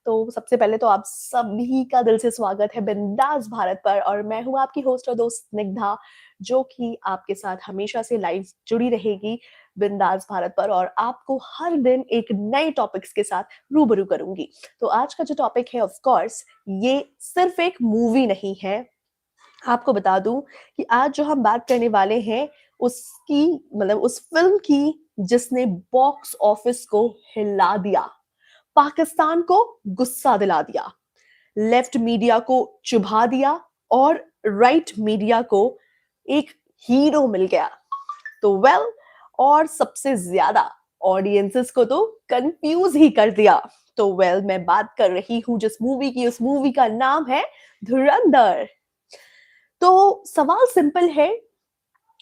तो सबसे पहले तो आप सभी का दिल से स्वागत है बिंदास भारत पर और मैं हूँ आपकी होस्ट और दोस्त स्निग्धा, जो कि आपके साथ हमेशा से लाइव जुड़ी रहेगी बिंदास भारत पर और आपको हर दिन एक नए टॉपिक्स के साथ रूबरू करूंगी। तो आज का जो टॉपिक है ऑफ कोर्स ये सिर्फ एक मूवी नहीं है। आपको बता दूं कि आज जो हम बात करने वाले हैं उसकी मतलब उस फिल्म की जिसने बॉक्स ऑफिस को हिला दिया, पाकिस्तान को गुस्सा दिला दिया, लेफ्ट मीडिया को चुभा दिया और राइट मीडिया को एक हीरो मिल गया। तो और सबसे ज्यादा ऑडियंसेस को तो कंफ्यूज ही कर दिया। तो मैं बात कर रही हूं जिस मूवी की, उस मूवी का नाम है धुरंधर। तो सवाल सिंपल है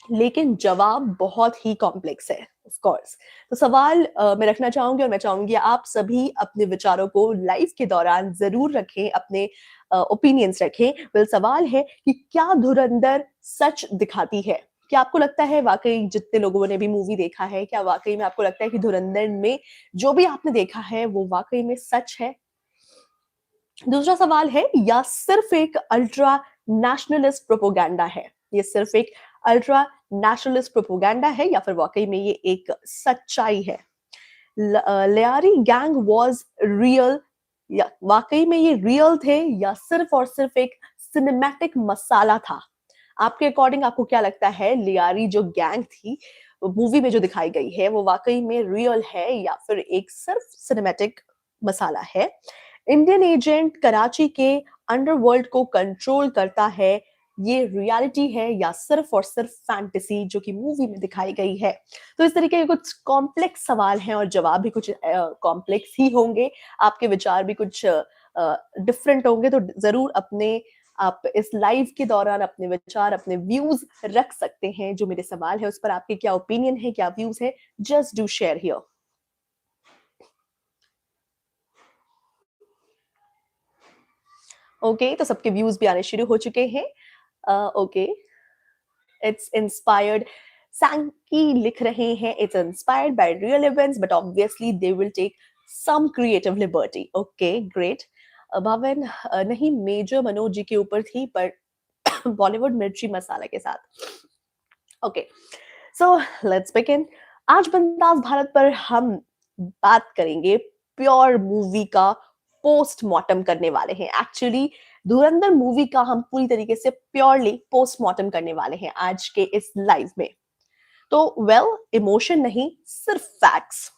लेकिन जवाब बहुत ही कॉम्प्लेक्स है ऑफ कोर्स। तो सवाल मैं रखना चाहूंगी और मैं चाहूंगी आप सभी अपने विचारों को लाइव के दौरान जरूर रखें, अपने ओपिनियंस रखें। सवाल है कि क्या धुरंधर सच दिखाती है? क्या आपको लगता है वाकई, जितने लोगों ने भी मूवी देखा है, क्या वाकई में आपको लगता है कि धुरंधर में जो भी आपने देखा है वो वाकई में सच है? दूसरा सवाल है, या सिर्फ एक अल्ट्रा नेशनलिस्ट प्रोपोगंडा है? ये सिर्फ एक अल्ट्रा नेशनलिस्ट प्रोपोगंडा है या फिर वाकई में ये एक सच्चाई है? लियारी गैंग वाज रियल, या वाकई में ये रियल थे या सिर्फ और सिर्फ एक सिनेमैटिक मसाला था? आपके अकॉर्डिंग आपको क्या लगता है, लियारी जो गैंग थी मूवी में जो दिखाई गई है वो वाकई में रियल है या फिर एक सिर्फ सिनेमैटिक मसाला है? इंडियन एजेंट कराची के अंडरवर्ल्ड को कंट्रोल करता है, ये रियलिटी है या सिर्फ और सिर्फ फैंटेसी जो कि मूवी में दिखाई गई है? तो इस तरीके के कुछ कॉम्प्लेक्स सवाल हैं और जवाब भी कुछ कॉम्प्लेक्स ही होंगे। आपके विचार भी कुछ डिफरेंट होंगे, तो जरूर अपने आप इस लाइव के दौरान अपने विचार, अपने व्यूज रख सकते हैं। जो मेरे सवाल है उस पर आपके क्या ओपिनियन है, क्या व्यूज है, just do share here. Okay, तो सबके व्यूज भी आने शुरू हो चुके हैं। ओके, इट्स इंस्पायर्ड, सैंकी लिख रहे हैं, it's inspired by real events but obviously they will take some creative liberty. Okay great. भवन नहीं, मेजर मनोज जी के ऊपर थी पर बॉलीवुड मिर्ची मसाला के साथ। Okay, so let's begin. आज बिंदास भारत पर हम बात करेंगे प्योर मूवी का, पोस्टमार्टम करने वाले हैं। एक्चुअली धुरंधर मूवी का हम पूरी तरीके से प्योरली पोस्टमार्टम करने वाले हैं आज के इस लाइव में। तो इमोशन नहीं, सिर्फ फैक्ट्स।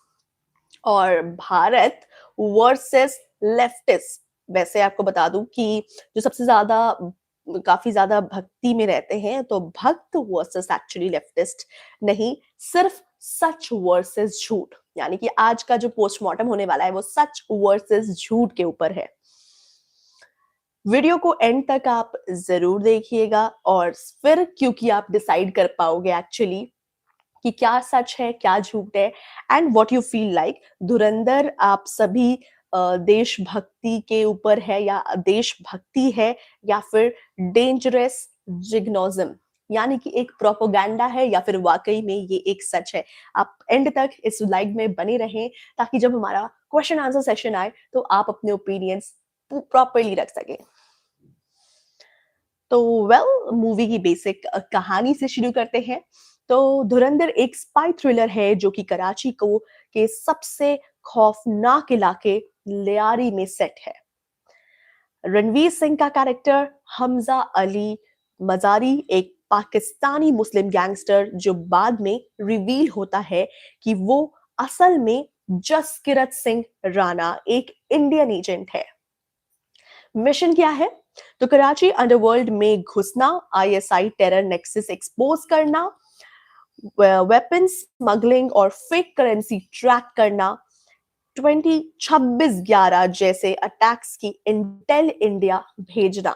और भारत वर्सेस लेफ्टिस्ट। वैसे आपको बता दूं कि जो सबसे ज्यादा काफी ज्यादा भक्ति में रहते हैं, तो भक्त वर्सेस एक्चुअली लेफ्टिस्ट नहीं, सिर्फ सच वर्सेस झूठ। यानी कि आज का जो पोस्टमार्टम होने वाला है वो सच वर्सेस झूठ के ऊपर है। वीडियो को एंड तक आप जरूर देखिएगा और फिर क्योंकि आप डिसाइड कर पाओगे एक्चुअली कि क्या सच है, क्या झूठ है, and what you feel like. धुरंधर आप सभी देशभक्ति के ऊपर है, या देशभक्ति है, या फिर डेंजरस जिग्नोज्म, यानी कि एक प्रोपोगंडा है, या फिर वाकई में ये एक सच है? आप एंड तक इस लाइव में बने रहें ताकि जब हमारा क्वेश्चन आंसर सेशन आए तो आप अपने ओपिनियंस प्रॉपरली रख सकें। तो मूवी की बेसिक कहानी से शुरू करते हैं। तो धुरंधर एक स्पाई थ्रिलर है जो कि कराची को के सबसे खौफनाक इलाके लियारी में सेट है। रणवीर सिंह का कैरेक्टर हमजा अली मजारी, एक पाकिस्तानी मुस्लिम गैंगस्टर जो बाद में रिवील होता है कि वो असल में जसकिरत सिंह राणा, एक इंडियन एजेंट है। मिशन क्या है? तो कराची अंडरवर्ल्ड में घुसना, आईएसआई टेरर नेक्सस एक्सपोज करना, वेपन स्मगलिंग और फेक करेंसी ट्रैक करना, 2026-11 जैसे अटैक्स की इंटेल इंडिया भेजना,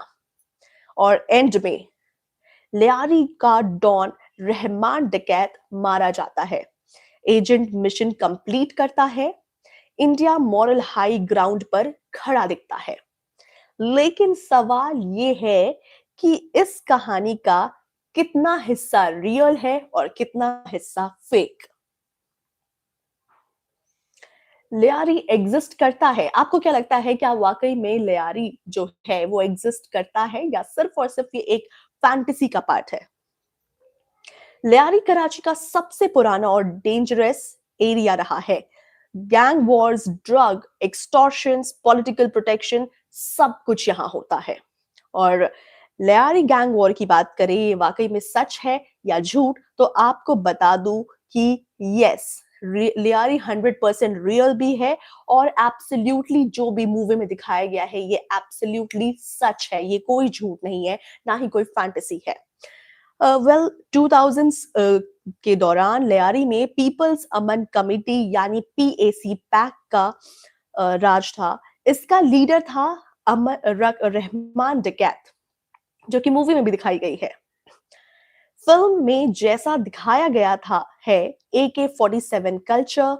और एंड में लियारी का डॉन रहमान डकैत मारा जाता है। एजेंट मिशन कंप्लीट करता है, इंडिया मॉरल हाई ग्राउंड पर खड़ा दिखता है। लेकिन सवाल ये है कि इस कहानी का कितना हिस्सा रियल है और कितना हिस्सा फेक? लियारी एग्जिस्ट करता है। आपको क्या लगता है क्या वाक़ई में लियारी जो है वो एग्जिस्ट करता है या सिर्फ़ और सिर्फ़ ये एक फैंटेसी का पार्ट है? लियारी कराची का सबसे पुराना और डेंजरस एरिया रहा है। Gang wars, drug, extortions, political protection सब कुछ यहाँ होता है। और लियारी गैंग वॉर की बात करें, ये वाकई में सच है या झूठ, तो आपको बता दूं कि यस, लियारी 100% रियल भी है और एब्सोल्युटली जो भी मूवी में दिखाया गया है ये एब्सोल्युटली सच है, ये कोई झूठ नहीं है, ना ही कोई फैंटेसी है। वेल 2000s के दौरान लियारी में पीपल्स अमन कमिटी यानी पीएसी पैक का राज था। इसका लीडर था रहमान डकैत, जो कि मूवी में भी दिखाई गई है। फिल्म में जैसा दिखाया गया था है AK-47 कल्चर,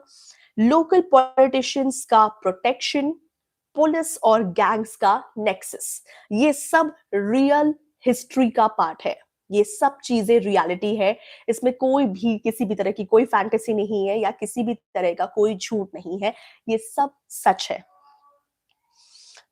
लोकल पॉलिटिशियंस का प्रोटेक्शन, पुलिस और गैंग्स का नेक्सस, ये सब रियल हिस्ट्री का पार्ट है। ये सब चीजें रियलिटी है। इसमें कोई भी किसी भी तरह की कोई फैंटेसी नहीं है या किसी भी तरह का कोई झूठ नहीं है। ये सब सच है।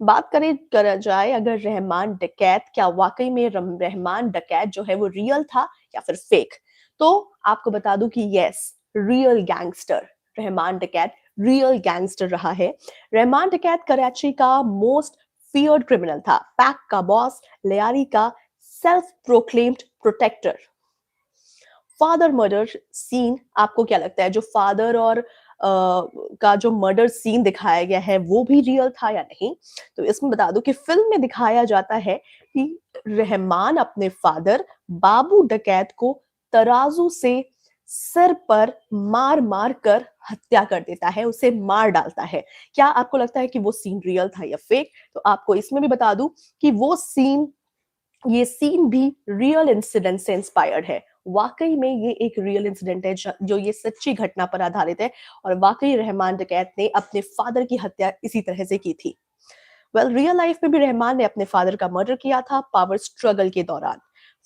बात करें करा जाए अगर रहमान डकैत क्या वाकई में रहमान डकैत जो है वो रियल था या फिर फेक, तो आपको बता दूं कि यस, रियल गैंगस्टर रहमान डकैत रियल गैंगस्टर रहा है। रहमान डकैत कराची का मोस्ट फियर्ड क्रिमिनल था, पैक का बॉस, लियारी का self proclaimed protector. Father murder scene, आपको क्या लगता है जो फादर और का जो मर्डर सीन दिखाया गया है वो भी रियल था या नहीं? तो इसमें बता दूं कि फिल्म में दिखाया जाता है कि रहमान अपने फादर बाबू डकैत को तराजू से सिर पर मार मार कर हत्या कर देता है, उसे मार डालता है। क्या आपको लगता है कि वो सीन रियल था या फेक? तो आपको इसमें भी बता दूं कि वो सीन, ये सीन भी रियल इंसिडेंट से इंस्पायर्ड है। वाकई में ये एक रियल इंसिडेंट है जो ये सच्ची घटना पर आधारित है और वाकई रहमान डकैत ने अपने फादर की हत्या इसी तरह से की थी। वेल रियल लाइफ में भी रहमान ने अपने फादर का मर्डर किया था पावर स्ट्रगल के दौरान।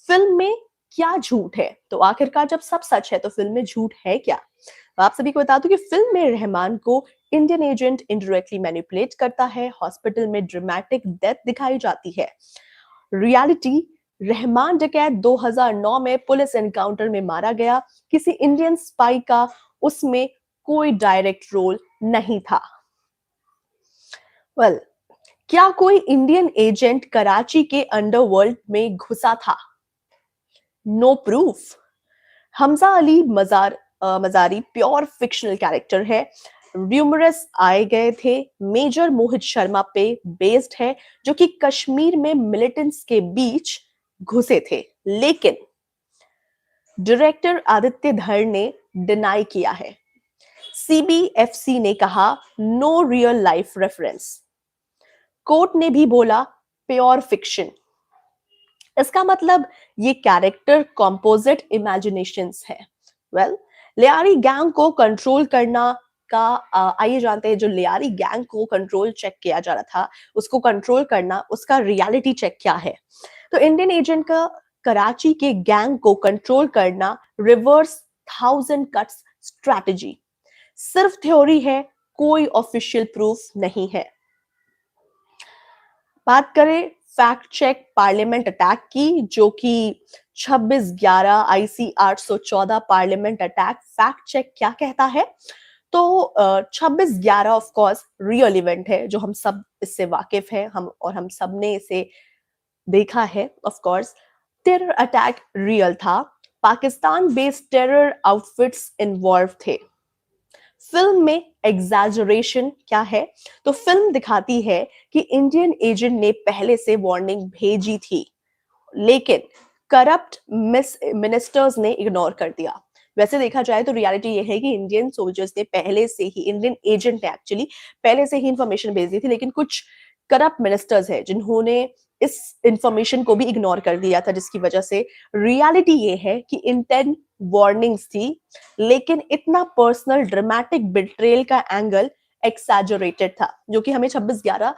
फिल्म में क्या झूठ है? तो आखिरकार जब सब सच है तो फिल्म में झूठ है क्या? तो आप सभी को बता दूं कि फिल्म में रहमान को इंडियन एजेंट इनडायरेक्टली मैनिपुलेट करता है, हॉस्पिटल में ड्रामेटिक डेथ दिखाई जाती है। रियलिटी, रहमान डकैत 2009 में पुलिस एनकाउंटर में मारा गया, किसी इंडियन स्पाई का उसमें कोई डायरेक्ट रोल नहीं था। वेल क्या कोई इंडियन एजेंट कराची के अंडरवर्ल्ड में घुसा था? No proof. Hamza Ali Mazari pure fictional character है। र्यूमरस आए गए थे, मेजर मोहित शर्मा पे बेस्ड है, जो कि कश्मीर में मिलिटेंट्स के बीच घुसे थे, लेकिन डायरेक्टर आदित्य धर ने डिनाई किया है। CBFC ने कहा no real life reference. Court ने भी बोला प्योर फिक्शन। इसका मतलब ये कैरेक्टर कॉम्पोजिट इमेजिनेशंस है। वेल लियारी गैंग को कंट्रोल करना का आइए जानते हैं, जो लियारी गैंग को कंट्रोल चेक किया जा रहा था, उसको कंट्रोल करना, उसका रियलिटी चेक क्या है? तो इंडियन एजेंट का कराची के गैंग को कंट्रोल करना रिवर्स 1000 कट्स स्ट्रैटेजी, सिर्फ थ्योरी है, कोई ऑफिशियल प्रूफ नहीं है। बात करें फैक्ट चेक पार्लियामेंट अटैक की, जो कि 26/11 IC 814 parliament attack fact check क्या कहता है? तो 26/11 ऑफ कोर्स रियल इवेंट है, जो हम सब इससे वाकिफ हैं, हम सब ने इसे देखा है। Of course terror attack real था, Pakistan based terror outfits involve थे। फिल्म में एग्जैजरेशन क्या है? तो फिल्म दिखाती है कि इंडियन एजेंट ने पहले से वार्निंग भेजी थी, लेकिन करप्ट मिनिस्टर्स ने इग्नोर कर दिया। वैसे देखा जाए तो रियलिटी ये है कि इंडियन सोल्जर्स ने पहले से ही, इंडियन एजेंट ने एक्चुअली पहले से ही इंफॉर्मेशन भेज दी थी, लेकिन कुछ करप्ट मिनिस्टर्स है जिन्होंने इस इंफॉर्मेशन को भी इग्नोर कर दिया था, जिसकी वजह से रियलिटी ये है कि इंटेंट वार्निंग्स थी, लेकिन इतना पर्सनल ड्रामेटिक बिट्रेल का एंगल एक्सैजरेटेड था, जो कि हमें 26/11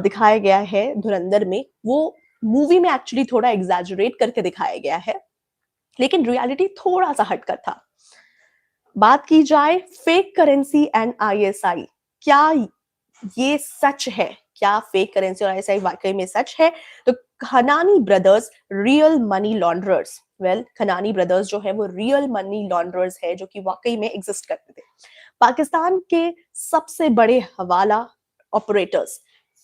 दिखाया गया है धुरंधर में, वो मूवी में एक्चुअली थोड़ा एग्जैजरेट करके दिखाया गया है, लेकिन रियलिटी थोड़ा सा हटकर था। बात की जाए फेक करेंसी एंड ISI, क्या ये सच है? क्या फेक करेंसी और आईएसआई वाकई में सच है? तो Khanani brothers real money launderers, well Khanani brothers जो है वो रियल मनी लॉन्ड्रर्स है जो कि वाकई में एग्जिस्ट करते थे। पाकिस्तान के सबसे बड़े हवाला operators,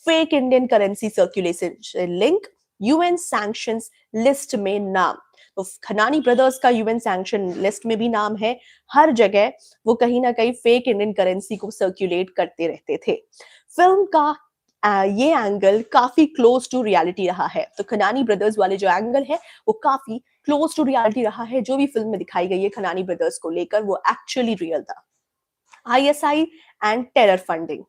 fake Indian currency circulation link, UN sanctions list में नाम। तो खनानी ब्रदर्स का यूएन सैंक्शन लिस्ट में भी नाम है। हर जगह वो कहीं ना कहीं फेक इंडियन करेंसी को सर्कुलेट करते रहते थे। फिल्म का ये एंगल काफी क्लोज टू रियलिटी रहा है। तो खनानी ब्रदर्स वाले जो एंगल है वो काफी क्लोज टू रियलिटी रहा है। जो भी फिल्म में दिखाई गई है खनानी ब्रदर्स को लेकर वो एक्चुअली रियल था। ISI and terror funding,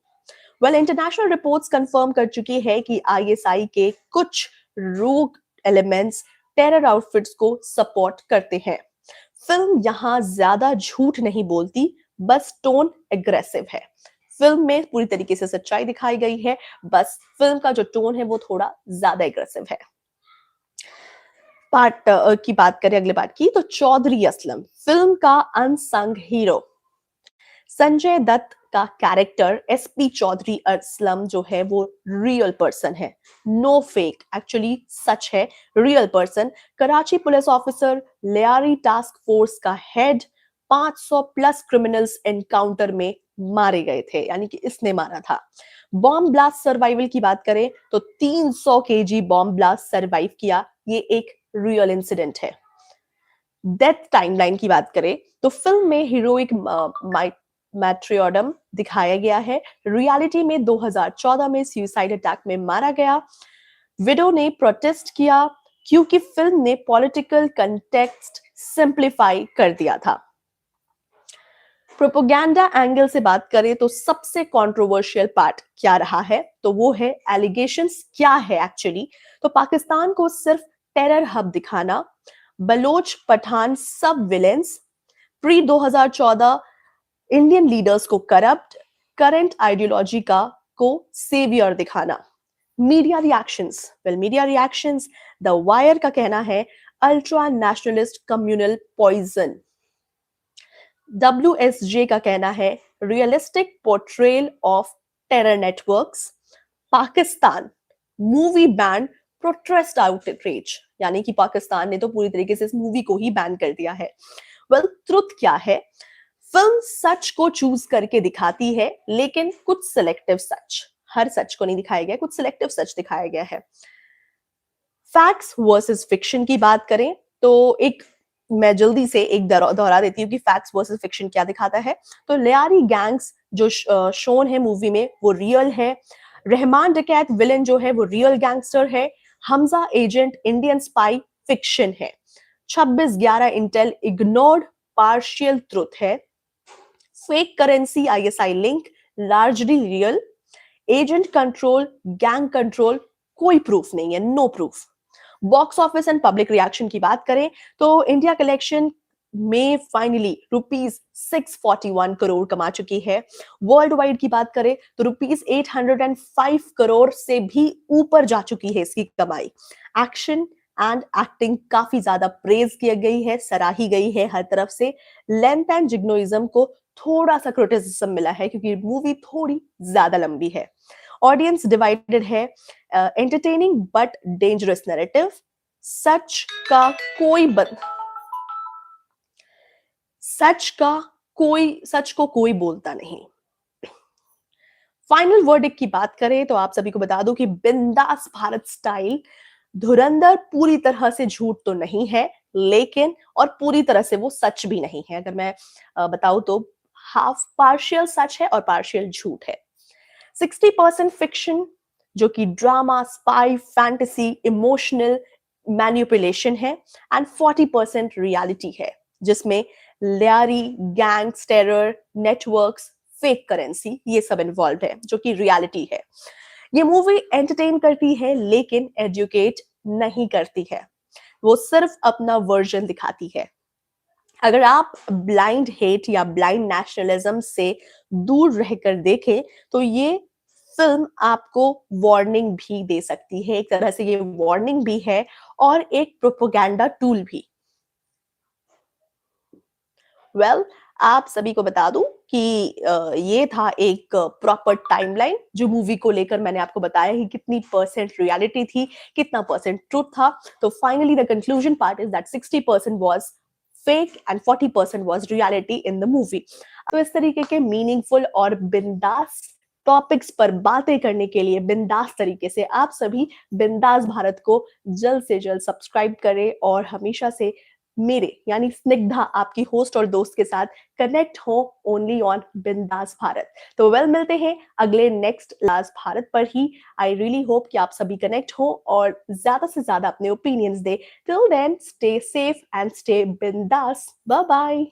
well international reports confirm कर चुकी है कि आईएसआई के कुछ रोग एलिमेंट्स टेरर आउटफिट्स को सपोर्ट करते हैं। फिल्म यहां ज्यादा झूठ नहीं बोलती, बस टोन एग्रेसिव है। फिल्म में पूरी तरीके से सच्चाई दिखाई गई है, बस फिल्म का जो टोन है वो थोड़ा ज्यादा एग्रेसिव है। पार्ट की बात करें अगले पार्ट की, तो चौधरी असलम फिल्म का अनसंग हीरो। संजय दत्त का कैरेक्टर एसपी चौधरी असलम जो है वो रियल पर्सन है, नो फेक, एक्चुअली सच है, real person. Karachi police officer, Lyari task force का हेड, 500 प्लस क्रिमिनल्स एनकाउंटर में मारे गए थे, यानी कि इसने मारा था। बॉम्ब ब्लास्ट सर्वाइवल की बात करें तो 300 केजी बॉम्ब ब्लास्ट सर्वाइव किया, ये एक रियल इंसिडेंट है। डेथ टाइमलाइन की बात करें तो फिल्म में हीरोइक मैट्रियोडम दिखाया गया है। रियलिटी में 2014 में सुसाइड अटैक में मारा गया। विडो ने प्रोटेस्ट किया क्योंकि फिल्म ने पॉलिटिकल कंटेक्स्ट सिंप्लीफाई कर दिया था। प्रोपोगेंडा एंगल से बात करें तो सबसे कंट्रोवर्शियल पार्ट क्या रहा है, तो वो है एलिगेशंस क्या है एक्चुअली। तो पाकिस्तान को सिर्फ टेरर हब दिखाना, बलोच पठान सब विलेंस, प्री 2014 इंडियन लीडर्स को करप्ट, करंट आइडियोलॉजी का को सेवियर दिखाना। Media reactions, well media reactions, the Wire का कहना है ultra nationalist communal poison. WSJ का कहना है realistic portrayal of terror networks. Pakistan movie ban protest outreach, यानी कि पाकिस्तान ने तो पूरी तरीके से इस मूवी को ही बैन कर दिया है। वेल ट्रुथ क्या है, फिल्म सच को चूज करके दिखाती है, लेकिन कुछ सिलेक्टिव सच, हर सच को नहीं दिखाया गया, कुछ सिलेक्टिव सच दिखाया गया है। फैक्ट्स वर्सेस फिक्शन की बात करें तो एक मैं जल्दी से एक दोहरा देती हूँ कि फैक्ट्स वर्सेस फिक्शन क्या दिखाता है। तो लियारी गैंग्स जो शोन है मूवी में वो रियल है। रहमान डकैत विलन जो है वो रियल गैंगस्टर है। Hamza agent Indian spy fiction है। 26/11 इंटेल इग्नोर्ड पार्शियल ट्रुथ है। Fake currency ISI link largely real. Agent control gang control कोई प्रूफ नहीं है, no proof. Box office and public reaction की बात करें तो इंडिया कलेक्शन में फाइनली ₹641 करोड़ कमा चुकी है। वर्ल्ड वाइड की बात करें तो ₹805 करोड़ से भी ऊपर जा चुकी है इसकी कमाई। एक्शन एंड एक्टिंग काफी ज्यादा प्रेज की गई है, सराही गई है हर तरफ से। लेंथ एंड जिग्नोइज्म को थोड़ा सा क्रिटिसिज्म मिला है क्योंकि मूवी थोड़ी ज्यादा लंबी है। ऑडियंस डिवाइडेड है। Entertaining but dangerous narrative. सच का कोई सच को कोई बोलता नहीं। फाइनल वर्डिक्ट की बात करें तो आप सभी को बता दूं कि बिंदास भारत स्टाइल धुरंधर पूरी तरह से झूठ तो नहीं है, लेकिन और पूरी तरह से वो सच भी नहीं है। अगर मैं बताऊं तो हाफ पार्शियल सच है और पार्शियल झूठ है। 60% फिक्शन जो कि drama, spy, fantasy, emotional manipulation है, एंड 40% रियलिटी है जिसमें Lyari gangs, terror networks, fake currency ये सब इन्वॉल्व है जो कि रियलिटी है। ये मूवी एंटरटेन करती है लेकिन एजुकेट नहीं करती है, वो सिर्फ अपना वर्जन दिखाती है। अगर आप ब्लाइंड हेट या ब्लाइंड नेशनलिज्म से दूर रहकर देखें तो ये फिल्म आपको वार्निंग भी दे सकती है, एक तरह से ये वार्निंग भी है और एक प्रोपेगेंडा टूल भी। वेल आप सभी को बता दूं कि ये था एक प्रॉपर टाइमलाइन जो मूवी को लेकर मैंने आपको बताया कि कितनी परसेंट रियलिटी थी, कितना परसेंट ट्रुथ था। तो finally the conclusion part is that 60% was fake and 40% was reality in the movie. तो इस तरीके के मीनिंगफुल और बिंदास टॉपिक्स पर बातें करने के लिए बिंदास तरीके से आप सभी बिंदास भारत को जल्द से जल्द सब्सक्राइब करें और हमेशा से मेरे यानी स्निग्धा आपकी होस्ट और दोस्त के साथ कनेक्ट हो ओनली ऑन बिंदास भारत। तो वेल मिलते हैं अगले नेक्स्ट लास्ट भारत पर ही। आई रियली होप कि आप सभी कनेक्ट हो और ज्यादा से ज्यादा अपने ओपिनियंस दे। Till then stay safe and stay bindaas. Bye bye.